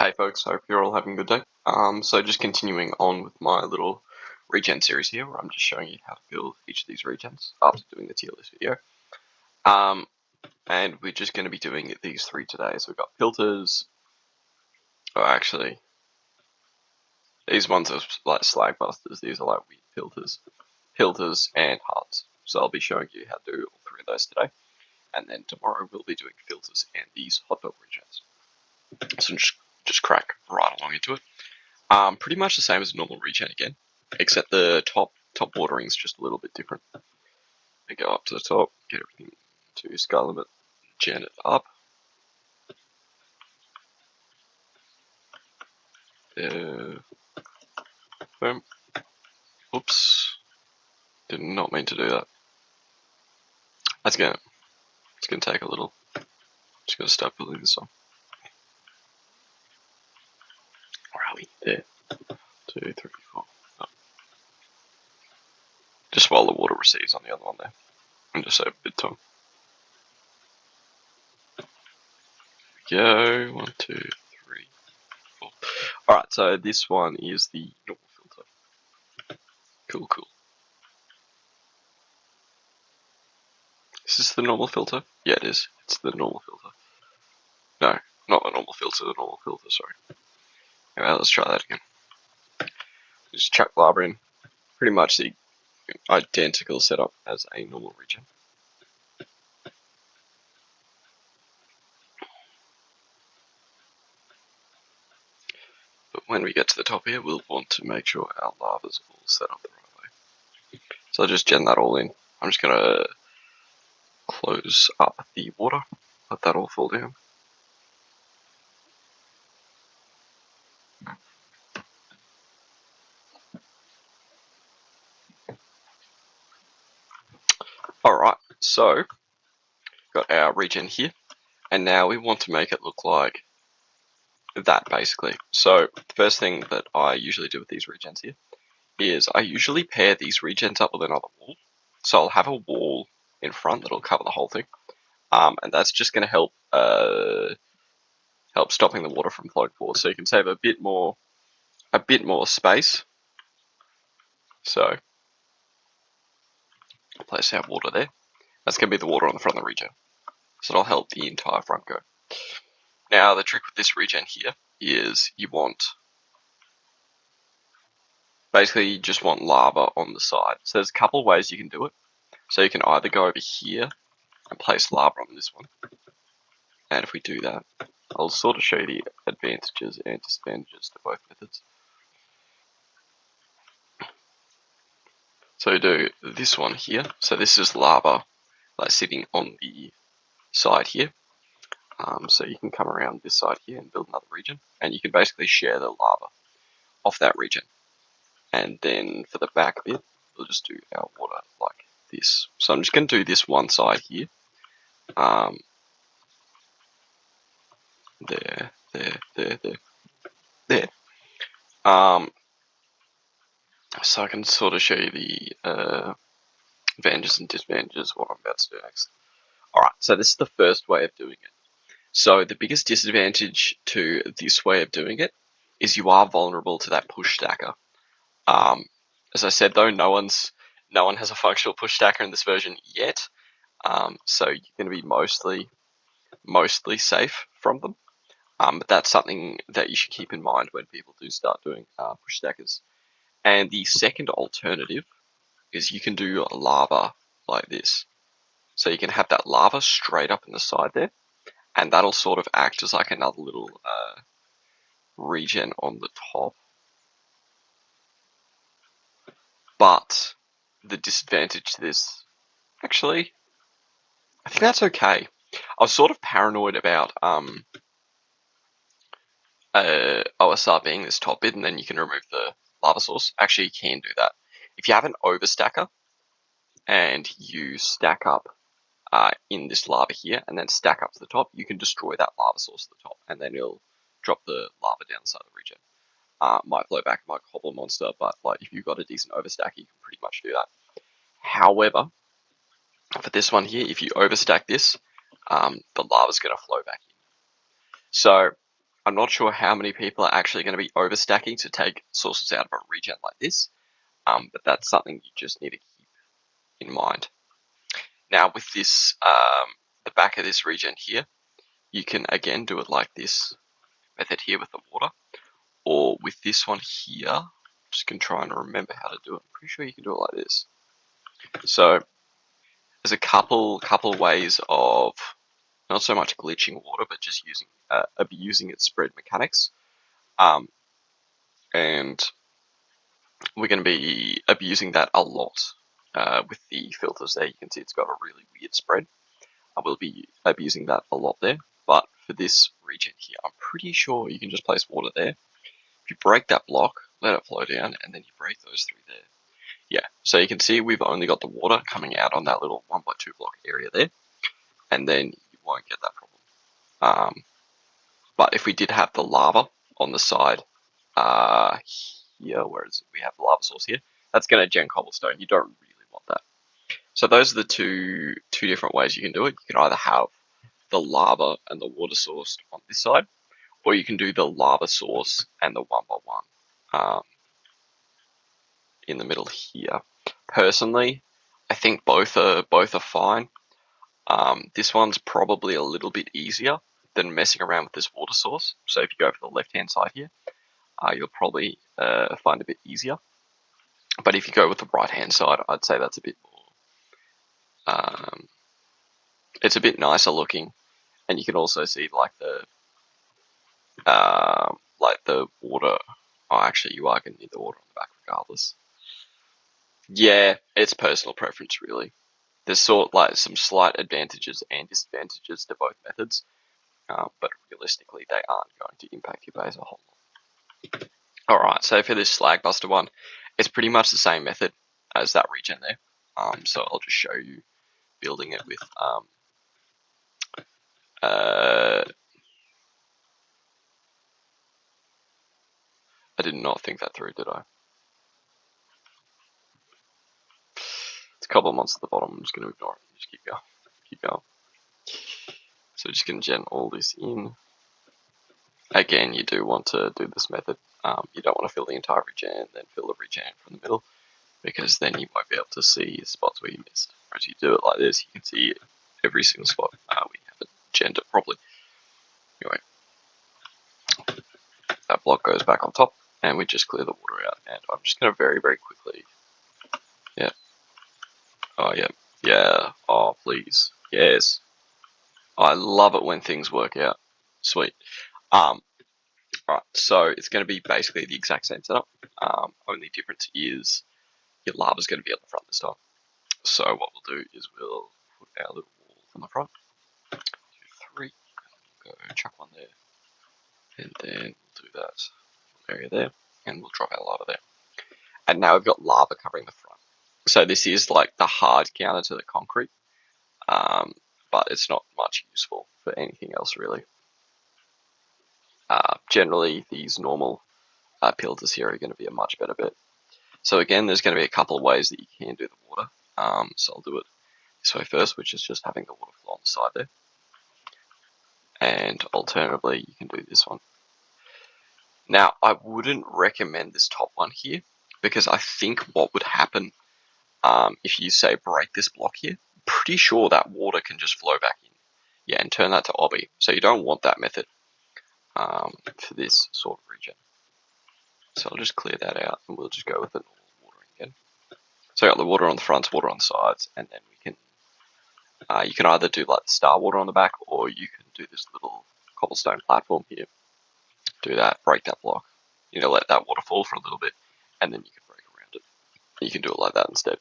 Hey folks, hope you're all having a good day. So just continuing on with my little regen series here, where I'm just showing you how to build each of these regens after doing the tier list video. And we're just going to be doing these three today. So we've got Pilters. Oh, actually, these ones are like slag busters. These are like weird Pilters and hearts. So I'll be showing you how to do all three of those today. And then tomorrow we'll be doing filters and these hot dog regens. So just crack right along into it. Pretty much the same as a normal regen again, except the top watering is just a little bit different. I go up to the top, get everything to sky limit, gen it up. Boom. Oops. Did not mean to do that. It's gonna take a little. Just gonna start building this one. Where are we? There. 2, 3, 4. Oh. Just while the water recedes on the other one there. And just save a bit of time. Go. 1, 2, 3, 4. Alright, so this one is the normal filter. Cool. Is this the normal filter? Yeah, it is. It's the normal filter. No, not the normal filter, the normal filter, sorry. Okay, let's try that again. Just chuck lava in. Pretty much the identical setup as a normal regen. But when we get to the top here, we'll want to make sure our lava's all set up the right way. So I'll just gen that all in. I'm just going to close up the water, let that all fall down. Alright, so got our regen here, and now we want to make it look like that basically. So the first thing that I usually do with these regens here is I usually pair these regens up with another wall. So I'll have a wall in front that'll cover the whole thing, and that's just going to help stopping the water from flowing forward. So you can save a bit more space. So place our water there. That's going to be the water on the front of the regen. So it'll help the entire front go. Now the trick with this regen here is you just want lava on the side. So there's a couple of ways you can do it. So you can either go over here and place lava on this one. And if we do that, I'll sort of show you the advantages and disadvantages to both methods. So do this one here. So this is lava like sitting on the side here. So you can come around this side here and build another regen, and you can basically share the lava off that regen. And then for the back bit, we'll just do our water like this. So I'm just going to do this one side here. There. So I can sort of show you the advantages and disadvantages of what I'm about to do next. Alright, so this is the first way of doing it. So the biggest disadvantage to this way of doing it is you are vulnerable to that push stacker. As I said though, no one has a functional push stacker in this version yet. So you're going to be mostly safe from them. But that's something that you should keep in mind when people do start doing push stackers. And the second alternative is you can do lava like this. So you can have that lava straight up in the side there, and that'll sort of act as like another little regen on the top. But the disadvantage to this, actually, I think that's okay. I was sort of paranoid about OSR being this top bit, and then you can remove the lava source. Actually, you can do that. If you have an overstacker and you stack up in this lava here and then stack up to the top, you can destroy that lava source at the top, and then it'll drop the lava down the side of the regen. Might flow back, might hobble a monster, but like if you've got a decent overstacker, you can pretty much do that. However, for this one here, if you overstack this, the lava's going to flow back in. So I'm not sure how many people are actually going to be overstacking to take sources out of a regen like this, but that's something you just need to keep in mind. Now with this, the back of this regen here, you can again do it like this method here with the water, or with this one here. I'm just going to try and remember how to do it. I'm pretty sure you can do it like this. So there's a couple ways of not so much glitching water, but just abusing its spread mechanics. And we're going to be abusing that a lot with the filters there. You can see it's got a really weird spread. I will be abusing that a lot there. But for this regen here, I'm pretty sure you can just place water there. If you break that block, let it flow down, and then you break those three there. Yeah, so you can see we've only got the water coming out on that little 1x2 block area there, and then you won't get that problem. But if we did have the lava on the side here, whereas we have the lava source here, that's going to gen cobblestone. You don't really want that. So those are the two different ways you can do it. You can either have the lava and the water source on this side, or you can do the lava source and the 1x1 in the middle here. Personally, I think both are fine. This one's probably a little bit easier than messing around with this water source. So if you go for the left-hand side here, you'll probably find it a bit easier. But if you go with the right-hand side, I'd say that's a bit more. It's a bit nicer looking, and you can also see like the water. Oh, actually, you are going to need the water on the back regardless. Yeah, it's personal preference really. There's some slight advantages and disadvantages to both methods, but realistically, they aren't going to impact your base a whole lot. Alright, so for this slag buster one, it's pretty much the same method as that regen there. So I'll just show you building it with I did not think that through, did I? It's a couple of months at the bottom. I'm just going to ignore it. Just keep going. So just going to gen all this in. Again, you do want to do this method. You don't want to fill the entire regen, then fill the regen from the middle, because then you won't be able to see spots where you missed. Whereas you do it like this, you can see every single spot. We haven't genned it properly. Anyway, that block goes back on top, and we just clear the water out. And I'm just going to very, very quickly. Yeah. Oh, yeah. Yeah. Oh, please. Yes. I love it when things work out. Sweet. Right, so it's going to be basically the exact same setup. Only difference is your lava's going to be at the front this time. So what we'll do is we'll put our little wall on the front. 2, 3. Go chuck one there. And then we'll do that area there. And we'll drop our lava there. And now we've got lava covering the front. So this is like the hard counter to the concrete. But it's not much useful for anything else really. Generally, these normal Pilters here are going to be a much better bet. So again, there's going to be a couple of ways that you can do the water. So I'll do it this way first, which is just having the water flow on the side there. And alternatively, you can do this one. Now, I wouldn't recommend this top one here, because I think what would happen if you, say, break this block here, I'm pretty sure that water can just flow back in. Yeah, and turn that to obby. So you don't want that method for this sort of regen. So I'll just clear that out, and we'll just go with the normal watering again. So I got the water on the fronts, water on the sides, and then we can, you can either do like the star water on the back, or you can do this little cobblestone platform here. Do that, break that block, let that water fall for a little bit, and then you can break around it. You can do it like that instead.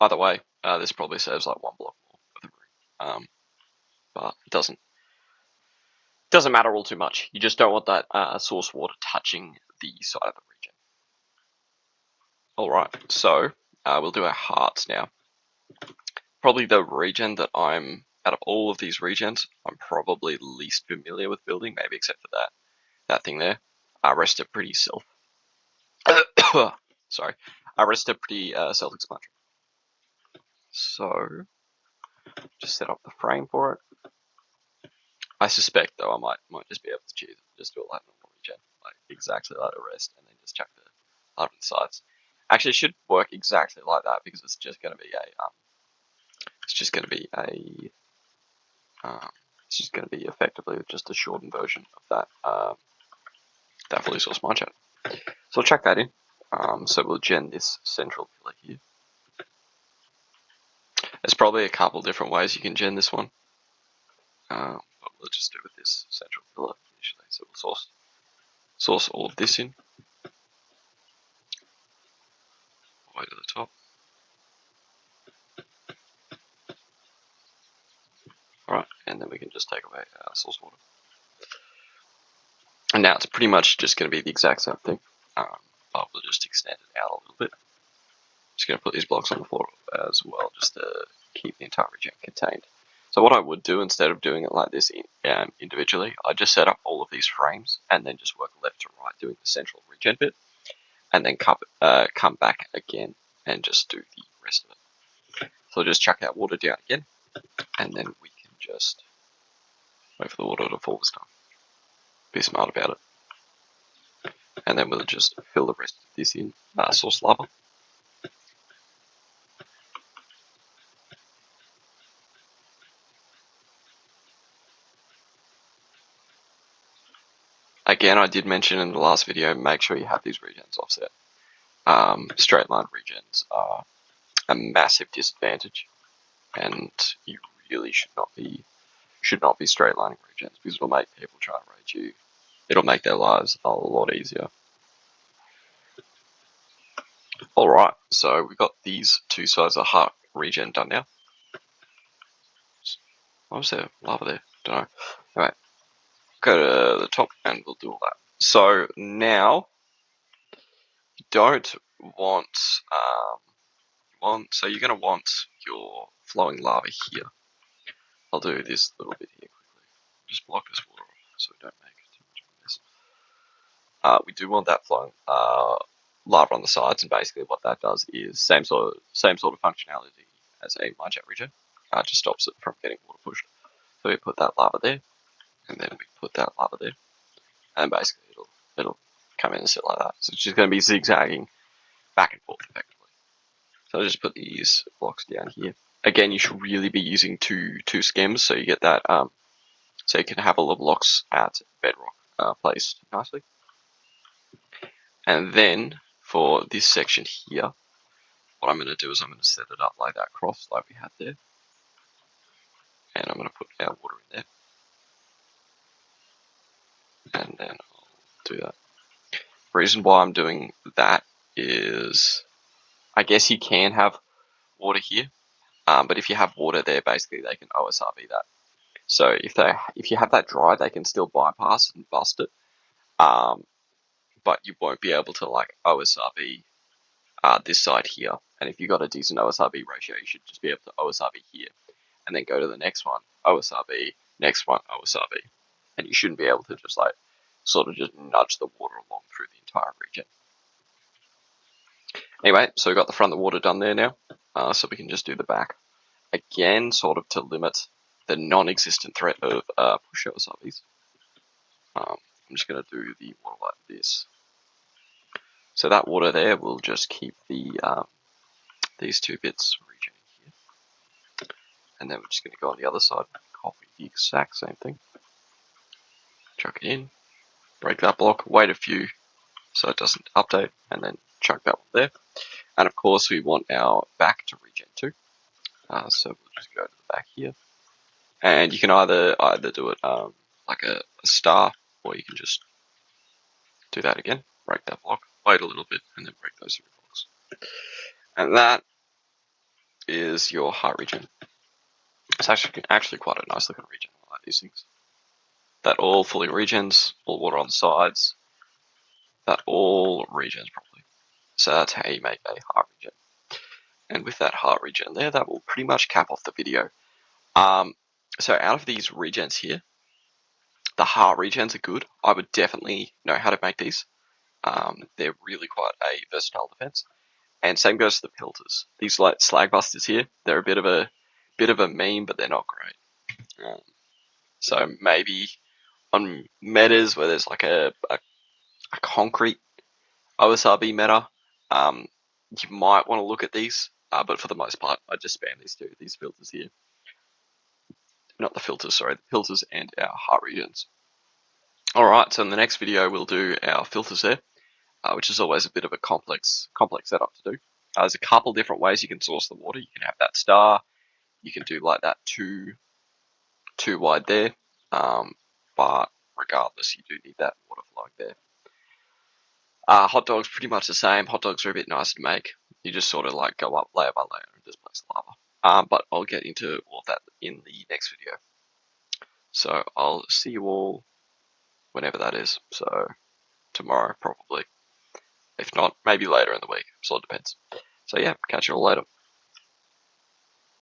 Either way, this probably saves like one block more of the room, but it doesn't matter all too much. You just don't want that source water touching the side of the region. Alright, so we'll do our hearts now. Probably the region that out of all of these regions, I'm probably least familiar with building, maybe except for that thing there. Rest are pretty sorry. Rest are pretty self-explanatory. So, just set up the frame for it. I suspect though I might just be able to cheese it, just do it like normal regen, like exactly like the rest, and then just chuck the hard on the sides. Actually, it should work exactly like that because it's just going to be a it's just going to be a it's just going to be effectively just a shortened version of that fully sourced mine chat. So I'll chuck that in. So we'll gen this central pillar here. There's probably a couple different ways you can gen this one. But we'll just do with this central pillar initially. So we'll source all of this in. All the way to the top. Alright, and then we can just take away our source water. And now it's pretty much just going to be the exact same thing. But we'll just extend it out a little bit. Just going to put these blocks on the floor as well, just to keep the entire regen contained. So what I would do, instead of doing it like this individually, I just set up all of these frames and then just work left to right doing the central regen bit, and then come back again and just do the rest of it. So I'll just chuck our water down again, and then we can just wait for the water to fall this time. Be smart about it. And then we'll just fill the rest of this in source lava. Again, I did mention in the last video, make sure you have these regens offset. Straight line regens are a massive disadvantage, and you really should not be straight lining regens because it'll make people try to raid you. It'll make their lives a lot easier. Alright, so we've got these two sides of heart regen done now. What was there? Lava there? Don't know. Anyway, go to the top and we'll do all that. So now, you don't want, so you're going to want your flowing lava here. I'll do this little bit here quickly. Just block this water off so we don't make too much of this. We do want that flowing lava on the sides, and basically what that does is same sort of functionality as a mine chat regen. Just stops it from getting water pushed. So we put that lava there, and then we put that lava there, and basically it'll come in and sit like that. So it's just going to be zigzagging back and forth effectively. So I'll just put these blocks down here. Again, you should really be using two skims so you get that, so you can have all the blocks at bedrock placed nicely. And then for this section here, what I'm going to do is I'm going to set it up like that cross like we had there. And I'm going to put our water in there. And then I'll do that. The reason why I'm doing that is, I guess you can have water here, but if you have water there, basically they can OSRB that. So if you have that dry, they can still bypass and bust it, but you won't be able to like OSRB this side here. And if you've got a decent OSRB ratio, you should just be able to OSRB here, and then go to the next one, OSRB, next one, OSRB, and you shouldn't be able to just like sort of just nudge the water along through the entire region. Anyway, so we've got the front of the water done there now, so we can just do the back. Again, sort of to limit the non-existent threat of push OSRBs. I'm just going to do the water like this. So that water there will just keep the these two bits regening here. And then we're just going to go on the other side, copy the exact same thing. Chuck it in, break that block, wait a few so it doesn't update, and then chuck that one there. And of course we want our back to regen too. So we'll just go to the back here. And you can either do it like a star, or you can just do that again, break that block, wait a little bit, and then break those three blocks. And that is your heart regen. It's actually quite a nice looking regen. I like these things. That all fully regens, all water on the sides. That all regens properly. So that's how you make a heart regen. And with that heart regen there, that will pretty much cap off the video. So out of these regens here, the heart regens are good. I would definitely know how to make these. They're really quite a versatile defense. And same goes to the Pilters. These like slag busters here, they're a bit of a meme, but they're not great. So maybe on metas where there's like a concrete OSRB meta, you might want to look at these. But for the most part, I just spam these filters here. Not the filters, sorry, the filters and our heart regions. Alright, so in the next video we'll do our filters there, which is always a bit of a complex setup to do. There's a couple different ways you can source the water. You can have that star, you can do like that two wide there, but regardless, you do need that water flowing there. Hot dogs pretty much the same. Hot dogs are a bit nicer to make. You just sort of like go up layer by layer and just place lava. But I'll get into all that in the next video. So I'll see you all whenever that is. So tomorrow probably. If not, maybe later in the week. So it depends. So yeah, catch you all later.